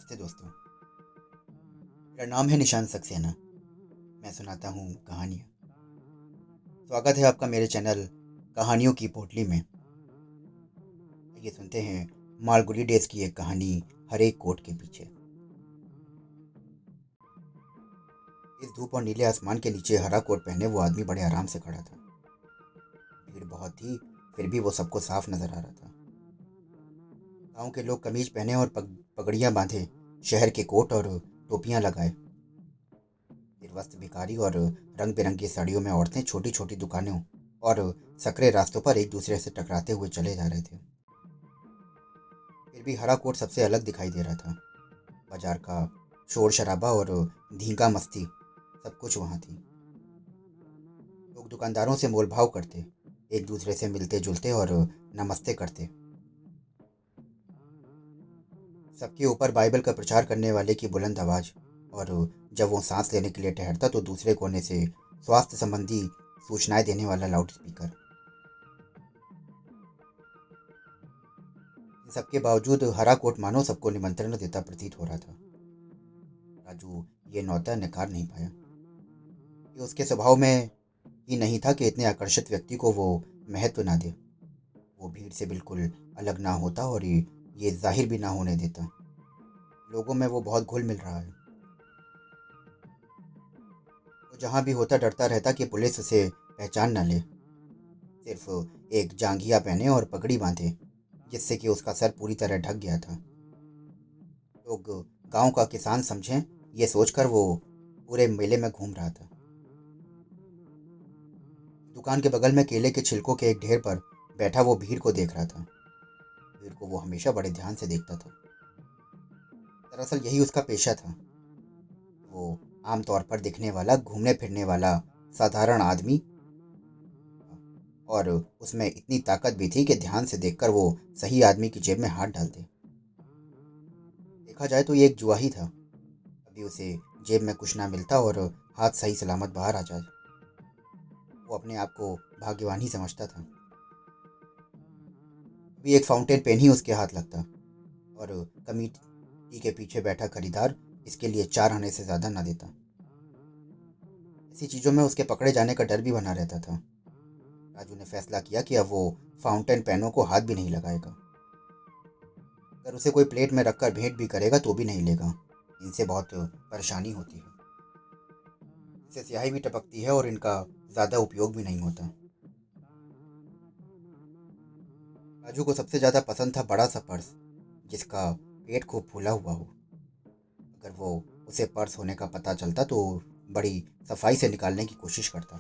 नमस्ते दोस्तों। मेरा नाम है निशान सक्सेना। मैं सुनाता हूँ कहानियाँ। स्वागत है आपका मेरे चैनल कहानियों की पोटली में। ये सुनते हैं मालगुडी डेज की एक कहानी, हर एक कोट के पीछे। इस धूप और नीले आसमान के नीचे हरा कोट पहने वो आदमी बड़े आराम से खड़ा था। भीड़ बहुत थी, फिर भी वो सबको साफ नजर आ रहा था। गांव के लोग कमीज पहने और पगड़ियाँ बांधे, शहर के कोट और टोपियाँ लगाए। निर्वस्त्र भिखारी और रंग बिरंगी साड़ियों में औरतें छोटी छोटी दुकानों और सकरे रास्तों पर एक दूसरे से टकराते हुए चले जा रहे थे। फिर भी हरा कोट सबसे अलग दिखाई दे रहा था। बाजार का शोर शराबा और धींगा मस्ती, सब कुछ वहाँ थी। लोग दुकानदारों से मोल भाव करते, एक दूसरे से मिलते जुलते और नमस्ते करते। सबके ऊपर बाइबल का प्रचार करने वाले की बुलंद आवाज़, और जब वो सांस लेने के लिए ठहरता तो दूसरे कोने से स्वास्थ्य संबंधी सूचनाएं देने वाला लाउड स्पीकर। इन सबके बावजूद हरा कोट मानो सबको निमंत्रण देता प्रतीत हो रहा था। राजू ये नौता नकार नहीं पाया। ये उसके स्वभाव में ही नहीं था कि इतने आकर्षित व्यक्ति को वो महत्व ना दे। वो भीड़ से बिल्कुल अलग ना होता और ये जाहिर भी ना होने देता। लोगों में वो बहुत घुल मिल रहा है। वो जहाँ भी होता डरता रहता कि पुलिस उसे पहचान ना ले। सिर्फ एक जांघिया पहने और पगड़ी बांधे, जिससे कि उसका सर पूरी तरह ढक गया था। लोग गांव का किसान समझें, ये सोचकर वो पूरे मेले में घूम रहा था। दुकान के बगल में केले के छिलकों के एक ढेर पर बैठा वो भीड़ को देख रहा था। भीड़ को वो हमेशा बड़े ध्यान से देखता था। दरअसल यही उसका पेशा था। वो आमतौर पर दिखने वाला, घूमने फिरने वाला साधारण आदमी था, और उसमें इतनी ताकत भी थी कि ध्यान से देखकर वो सही आदमी की जेब में हाथ डाल दे। देखा जाए तो ये एक जुआ ही था। कभी उसे जेब में कुछ ना मिलता और हाथ सही सलामत बाहर आ जाए। वो अपने आप को भाग्यवान ही समझता था। कभी एक फाउंटेन पेन ही उसके हाथ लगता, और कमिटी के पीछे बैठा खरीदार इसके लिए 4 आने से ज़्यादा ना देता। ऐसी चीज़ों में उसके पकड़े जाने का डर भी बना रहता था। राजू ने फैसला किया कि अब वो फाउंटेन पेनों को हाथ भी नहीं लगाएगा। अगर उसे कोई प्लेट में रखकर भेंट भी करेगा तो भी नहीं लेगा। इनसे बहुत परेशानी होती है। इससे स्याही भी टपकती है और इनका ज़्यादा उपयोग भी नहीं होता। राजू को सबसे ज़्यादा पसंद था बड़ा सा पर्स, जिसका पेट खूब फूला हुआ हो। अगर वो उसे पर्स होने का पता चलता तो बड़ी सफाई से निकालने की कोशिश करता।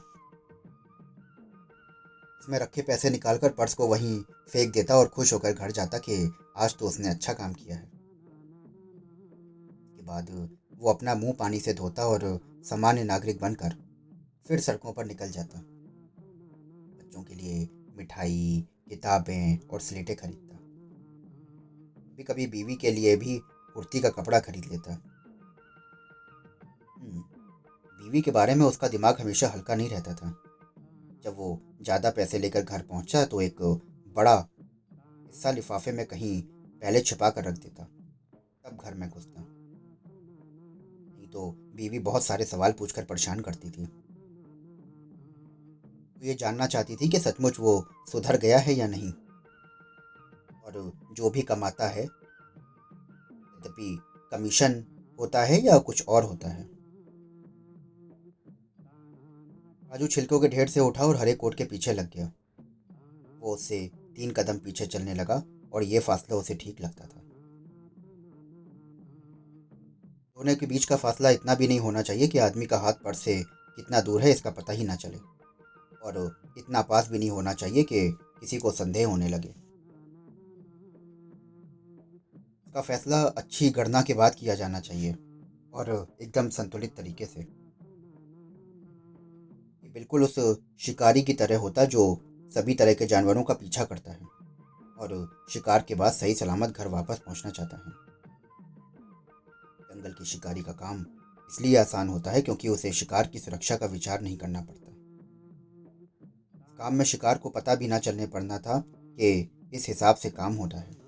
उसमें रखे पैसे निकालकर पर्स को वहीं फेंक देता और खुश होकर घर जाता कि आज तो उसने अच्छा काम किया है। के बाद वो अपना मुंह पानी से धोता और सामान्य नागरिक बनकर फिर सड़कों पर निकल जाता। बच्चों के लिए मिठाई, किताबें और स्लेटें खरीदता। कभी कभी बीवी के लिए भी कुर्ती का कपड़ा खरीद लेता। हम्म, बीवी के बारे में उसका दिमाग हमेशा हल्का नहीं रहता था। जब वो ज़्यादा पैसे लेकर घर पहुंचा तो एक बड़ा हिस्सा लिफाफे में कहीं पहले छिपा कर रख देता, तब घर में घुसता। नहीं तो बीवी बहुत सारे सवाल पूछकर परेशान करती थी। वो ये जानना चाहती थी कि सचमुच वो सुधर गया है या नहीं, और जो भी कमाता है, यद्यपि कमीशन होता है या कुछ और होता है। राजू छिलकों के ढेर से उठा और हरे कोट के पीछे लग गया। वो उससे 3 कदम पीछे चलने लगा, और ये फासला उसे ठीक लगता था। दोनों के बीच का फासला इतना भी नहीं होना चाहिए कि आदमी का हाथ पर्स से कितना दूर है इसका पता ही ना चले, और इतना पास भी नहीं होना चाहिए कि किसी को संदेह होने लगे। इसका फैसला अच्छी गणना के बाद किया जाना चाहिए, और एकदम संतुलित तरीके से। ये बिल्कुल उस शिकारी की तरह होता जो सभी तरह के जानवरों का पीछा करता है और शिकार के बाद सही सलामत घर वापस पहुंचना चाहता है। जंगल के शिकारी का काम इसलिए आसान होता है क्योंकि उसे शिकार की सुरक्षा का विचार नहीं करना पड़ता। इस काम में शिकार को पता भी ना चलने पड़ना था कि इस हिसाब से काम होता है।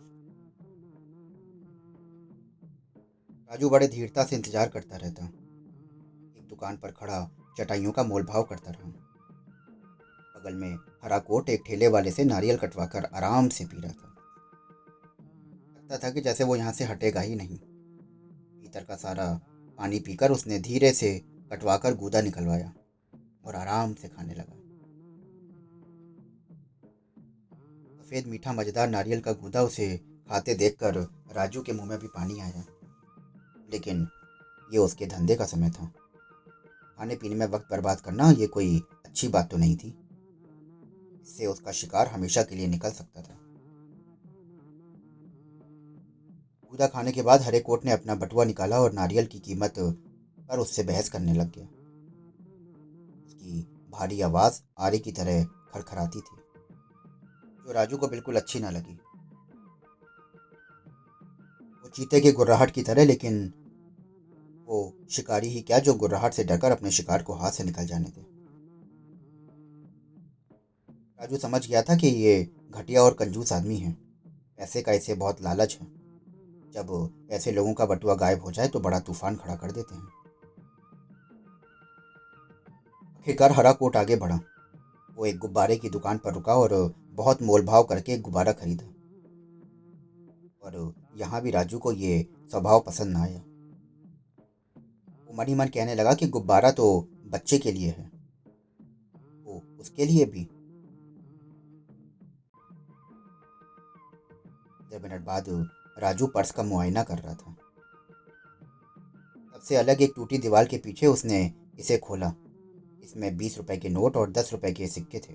राजू बड़े धीरता से इंतजार करता रहता। एक दुकान पर खड़ा चटाइयों का मोलभाव करता रहा। बगल में हरा कोट एक ठेले वाले से नारियल कटवाकर आराम से पी रहा था। लगता था कि जैसे वो यहाँ से हटेगा ही नहीं। भीतर का सारा पानी पीकर उसने धीरे से कटवाकर गूदा निकलवाया और आराम से खाने लगा। सफेद मीठा मजेदार नारियल का गूदा उसे खाते देखकर राजू के मुंह में भी पानी आया। लेकिन ये उसके धंधे का समय था। खाने पीने में वक्त बर्बाद करना ये कोई अच्छी बात तो नहीं थी। इससे उसका शिकार हमेशा के लिए निकल सकता था। गूदा खाने के बाद हरे कोट ने अपना बटुआ निकाला और नारियल की कीमत पर उससे बहस करने लग गया। उसकी भारी आवाज आरी की तरह खड़खड़ाती थी, जो राजू को बिल्कुल अच्छी ना लगी। वो चीते की गुर्राहट की तरह, लेकिन वो शिकारी ही क्या जो गुर्राहट से डरकर अपने शिकार को हाथ से निकल जाने दे। राजू समझ गया था कि ये घटिया और कंजूस आदमी है। पैसे का इसे बहुत लालच है। जब ऐसे लोगों का बटुआ गायब हो जाए तो बड़ा तूफान खड़ा कर देते हैं। आखिरकार हरा कोट आगे बढ़ा। वो एक गुब्बारे की दुकान पर रुका और बहुत मोलभाव करके एक गुब्बारा खरीदा। और यहाँ भी राजू को ये स्वभाव पसंद ना आया। वो मन ही मन कहने लगा कि गुब्बारा तो बच्चे के लिए है, वो उसके लिए भी। 10 मिनट बाद राजू पर्स का मुआयना कर रहा था। सबसे अलग एक टूटी दीवार के पीछे उसने इसे खोला। इसमें 20 रुपए के नोट और 10 रुपए के सिक्के थे।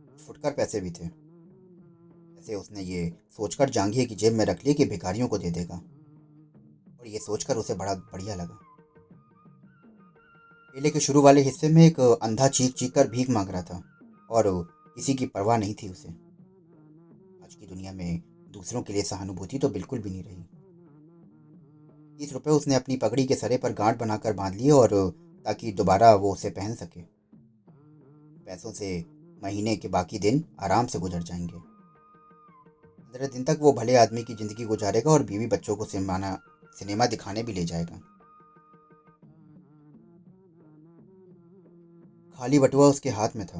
कुछ फुटकर पैसे भी थे। ऐसे उसने ये सोचकर जांघिए की जेब में रख ली कि भिखारियों को दे देगा। और ये सोचकर उसे बड़ा बढ़िया लगा। केले के शुरू वाले हिस्से में एक अंधा चीख चीख कर भीख मांग रहा था और किसी की परवाह नहीं थी उसे। आज की दुनिया में दूसरों के लिए सहानुभूति तो बिल्कुल भी नहीं रही। 30 रुपए उसने अपनी पगड़ी के सरे पर गांठ बनाकर बांध लिए और ताकि दोबारा वो उसे पहन सके। पैसों से महीने के बाकी दिन आराम से गुजर जाएंगे। 15 दिन तक वो भले आदमी की जिंदगी गुजारेगा और बीवी बच्चों को सिनेमा दिखाने भी ले जाएगा। खाली बटुआ उसके हाथ में था।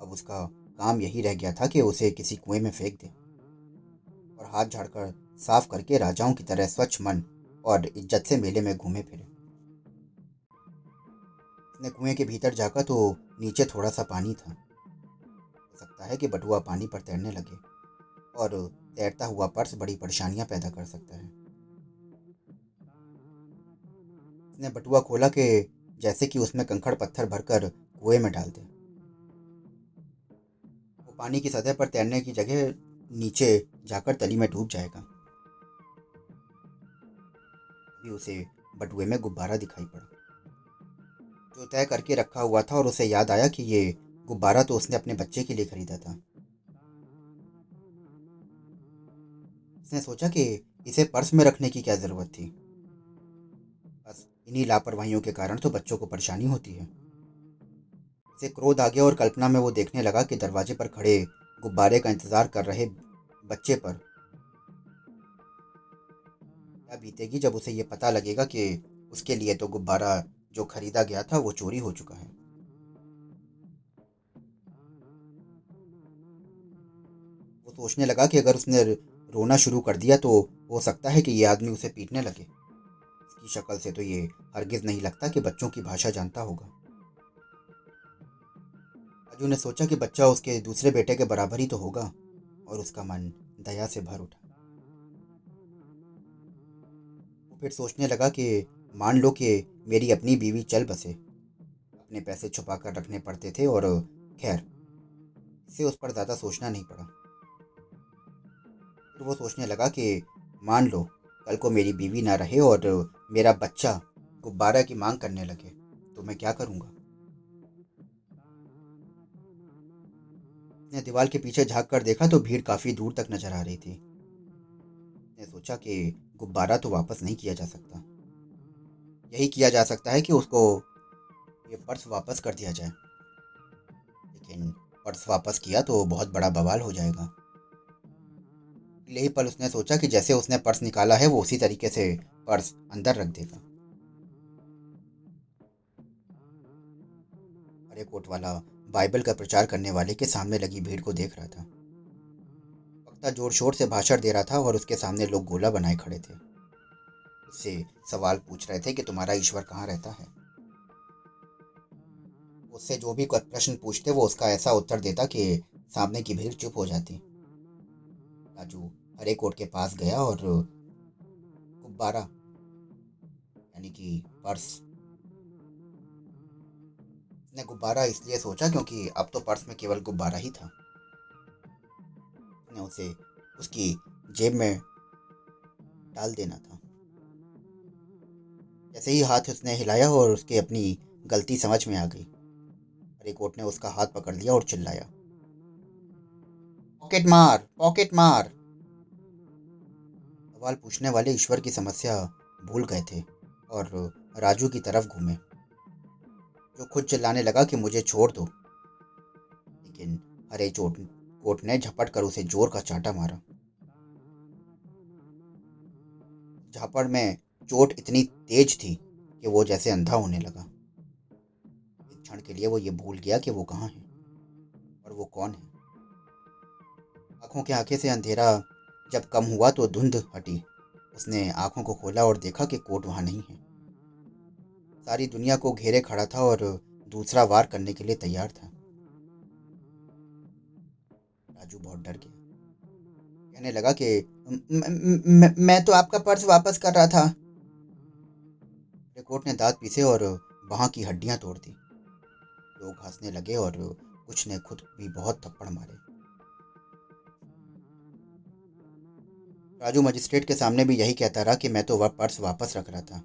अब उसका काम यही रह गया था कि उसे किसी कुएं में फेंक दे और हाथ झाड़कर साफ करके राजाओं की तरह स्वच्छ मन और इज्जत से मेले में घूमे फिरे। उसने कुएं के भीतर झाँका तो नीचे थोड़ा सा पानी था। हो सकता है कि बटुआ पानी पर तैरने लगे और तैरता हुआ पर्स बड़ी परेशानियां पैदा कर सकता है। उसने बटुआ खोला कि जैसे कि उसमें कंकड़ पत्थर भरकर कुएं में डाल दे। वो पानी की सतह पर तैरने की जगह नीचे जाकर तली में डूब जाएगा। तभी उसे बटुए में गुब्बारा दिखाई पड़ा, जो तय करके रखा हुआ था, और उसे याद आया कि ये गुब्बारा तो उसने अपने बच्चे के लिए खरीदा था। उसने सोचा कि इसे पर्स में रखने की क्या जरूरत थी। बस इन्हीं लापरवाहियों के कारण तो बच्चों को परेशानी होती है। उसे क्रोध आ गया और कल्पना में वो देखने लगा कि दरवाजे पर खड़े गुब्बारे का इंतजार कर रहे बच्चे पर क्या बीतेगी जब उसे ये पता लगेगा कि उसके लिए तो गुब्बारा जो खरीदा गया था वो चोरी हो चुका है। वो सोचने लगा कि अगर उसने रोना शुरू कर दिया तो हो सकता है कि ये आदमी उसे पीटने लगे। इसकी शक्ल से तो ये हरगिज नहीं लगता कि बच्चों की भाषा जानता होगा। राजू ने सोचा कि बच्चा उसके दूसरे बेटे के बराबर ही तो होगा, और उसका मन दया से भर उठा। वो फिर सोचने लगा कि मान लो कि मेरी अपनी बीवी चल बसे। अपने पैसे छुपा कर रखने पड़ते थे, और खैर इससे उस पर ज़्यादा सोचना नहीं पड़ा। फिर वो सोचने लगा कि मान लो कल को मेरी बीवी ना रहे और मेरा बच्चा गुब्बारा की मांग करने लगे तो मैं क्या करूँगा। उसने दीवार के पीछे झांक कर देखा तो भीड़ काफ़ी दूर तक नजर आ रही थी। उसने सोचा कि गुब्बारा तो वापस नहीं किया जा सकता। यही किया जा सकता है कि उसको ये पर्स वापस कर दिया जाए। लेकिन पर्स वापस किया तो बहुत बड़ा बवाल हो जाएगा। यही पल उसने सोचा कि जैसे उसने पर्स निकाला है वो उसी तरीके से पर्स अंदर रख देगा। हरे कोट वाला बाइबल का प्रचार करने वाले के सामने लगी भीड़ को देख रहा था। वक्ता जोर शोर से भाषण दे रहा था और उसके सामने लोग गोला बनाए खड़े थे। उससे सवाल पूछ रहे थे कि तुम्हारा ईश्वर कहाँ रहता है। उससे जो भी कोई प्रश्न पूछते वो उसका ऐसा उत्तर देता कि सामने की भीड़ चुप हो जाती। राजू हरे कोट के पास गया और गुब्बारा यानी कि पर्स, उसने गुब्बारा इसलिए सोचा क्योंकि अब तो पर्स में केवल गुब्बारा ही था। उसने उसे उसकी जेब में डाल देना था। जैसे ही हाथ उसने हिलाया और उसके अपनी गलती समझ में आ गई, हरे कोट ने उसका हाथ पकड़ लिया और चिल्लाया, पॉकेट मार, पॉकेट मार। सवाल पूछने वाले ईश्वर की समस्या भूल गए थे और राजू की तरफ घूमे, जो खुद चिल्लाने लगा कि मुझे छोड़ दो। लेकिन हरे चोट कोट ने झपट कर उसे जोर का चांटा मारा। झापड़ में चोट इतनी तेज थी कि वो जैसे अंधा होने लगा। एक क्षण के लिए वो ये भूल गया कि वो कहाँ है और वो कौन है। आंखों के आंखें से अंधेरा जब कम हुआ तो धुंध हटी। उसने आंखों को खोला और देखा कि कोट वहां नहीं है। सारी दुनिया को घेरे खड़ा था और दूसरा वार करने के लिए तैयार था। राजू बहुत डर गया। कहने लगा कि मैं तो आपका पर्स वापस कर रहा था। कोट ने दांत पीसे और वहां की हड्डियां तोड़ दी। लोग हंसने लगे और कुछ ने खुद भी बहुत थप्पड़ मारे। राजू मजिस्ट्रेट के सामने भी यही कहता रहा कि मैं तो वह पर्स वापस रख रहा था।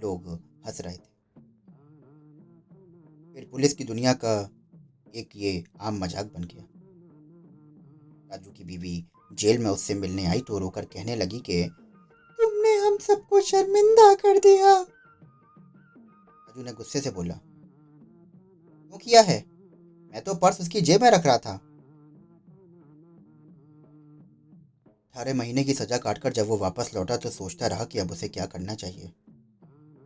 लोग हंस रहे थे। फिर पुलिस की दुनिया का एक ये आम मजाक बन गया। राजू की बीवी जेल में उससे मिलने आई तो रोकर कहने लगी कि तुमने हम सबको शर्मिंदा कर दिया। राजू ने गुस्से से बोला, क्यों किया है? मैं तो पर्स उसकी जेब में रख रहा था। 18 महीने की सजा काटकर जब वो वापस लौटा तो सोचता रहा कि अब उसे क्या करना चाहिए।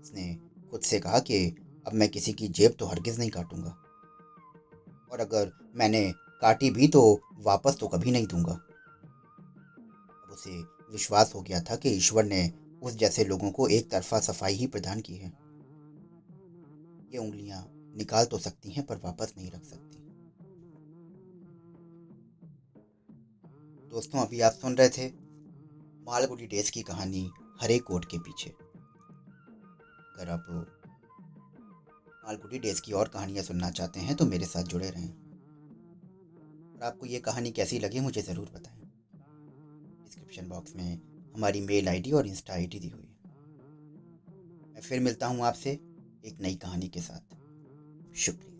उसने खुद से कहा कि अब मैं किसी की जेब तो हरगिज नहीं काटूंगा, और अगर मैंने काटी भी तो वापस तो कभी नहीं दूंगा। अब उसे विश्वास हो गया था कि ईश्वर ने उस जैसे लोगों को एक तरफा सफाई ही प्रदान की है। ये उंगलियां निकाल तो सकती हैं पर वापस नहीं रख सकती। दोस्तों, अभी आप सुन रहे थे मालगुडी डेज की कहानी हरे कोट के पीछे। अगर आप मालगुडी डेज की और कहानियां सुनना चाहते हैं तो मेरे साथ जुड़े रहें। और आपको ये कहानी कैसी लगी मुझे ज़रूर बताएं। डिस्क्रिप्शन बॉक्स में हमारी मेल आईडी और इंस्टा आईडी दी हुई है। मैं फिर मिलता हूँ आपसे एक नई कहानी के साथ। शुक्रिया।